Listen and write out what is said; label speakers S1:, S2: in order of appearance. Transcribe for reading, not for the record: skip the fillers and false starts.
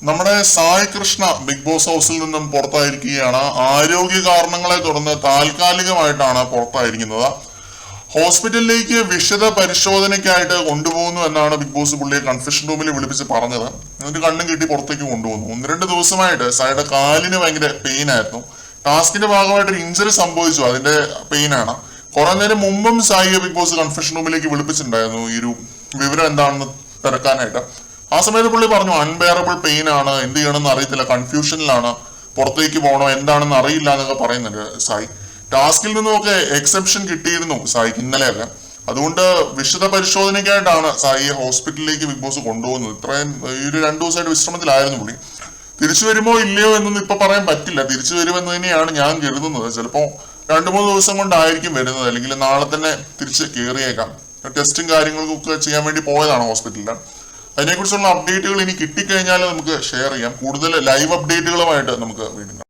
S1: നമ്മുടെ Sai Krishna big boss ഹൗസിൽ നിന്നും പുറത്തായിരിക്കുകയാണ്. ആരോഗ്യ കാരണങ്ങളെ തുടർന്ന് താൽക്കാലികമായിട്ടാണ് പുറത്തായിരിക്കുന്നത്. ഹോസ്പിറ്റലിലേക്ക് വിശദ പരിശോധനയ്ക്കായിട്ട് കൊണ്ടുപോകുന്നു എന്നാണ് ബിഗ് ബോസ് പുള്ളിയെ കൺഫെഷൻ റൂമിൽ വിളിപ്പിച്ച് പറഞ്ഞത്. എന്നിട്ട് കണ്ണും കിട്ടി പുറത്തേക്ക് കൊണ്ടുപോകുന്നു. 1-2 ദിവസമായിട്ട് സായിയുടെ കാലിന് ഭയങ്കര പെയിൻ ആയിരുന്നു. ടാസ്കിന്റെ ഭാഗമായിട്ട് ഒരു ഇഞ്ചറി സംഭവിച്ചു, അതിന്റെ പെയിനാണ്. കുറെ നേരം മുമ്പും സായിയെ ബിഗ് ബോസ് കൺഫെഷൻ റൂമിലേക്ക് വിളിപ്പിച്ചിട്ടുണ്ടായിരുന്നു ഈ ഒരു വിവരം എന്താണെന്ന് തിരക്കാനായിട്ട്. ആ സമയത്ത് പുള്ളി പറഞ്ഞു അൺബെയറബിൾ പെയിൻ ആണ്, എന്ത് ചെയ്യണമെന്ന് അറിയത്തില്ല, കൺഫ്യൂഷനിലാണ്, പുറത്തേക്ക് പോകണോ എന്താണെന്ന് അറിയില്ല എന്നൊക്കെ പറയുന്നുണ്ട് സായി. ടാസ്കിൽ നിന്നുമൊക്കെ എക്സെപ്ഷൻ കിട്ടിയിരുന്നു സായിക്ക് ഇന്നലെയൊക്കെ. അതുകൊണ്ട് വിശദ പരിശോധനയ്ക്കായിട്ടാണ് സായിയെ ഹോസ്പിറ്റലിലേക്ക് ബിഗ് ബോസ് കൊണ്ടുപോകുന്നത്. ഇത്രയും ഈ ഒരു 2 ദിവസമായിട്ട് വിശ്രമത്തിലായിരുന്നു പുള്ളി. തിരിച്ചു വരുമോ ഇല്ലയോ എന്നൊന്നും ഇപ്പൊ പറയാൻ പറ്റില്ല. തിരിച്ചു വരുമെന്ന് തന്നെയാണ് ഞാൻ കരുതുന്നത്. ചിലപ്പോ 2-3 ദിവസം കൊണ്ടായിരിക്കും വരുന്നത്, അല്ലെങ്കിൽ നാളെ തന്നെ തിരിച്ച് കയറിയേക്കാം. ടെസ്റ്റും കാര്യങ്ങൾക്കൊക്കെ ചെയ്യാൻ വേണ്ടി പോയതാണ് ഹോസ്പിറ്റലിൽ. അതിനെക്കുറിച്ചുള്ള അപ്ഡേറ്റുകൾ ഇനി കിട്ടിക്കഴിഞ്ഞാൽ നമുക്ക് ഷെയർ ചെയ്യാം. കൂടുതൽ ലൈവ് അപ്ഡേറ്റുകളുമായിട്ട് നമുക്ക് വീണ്ടും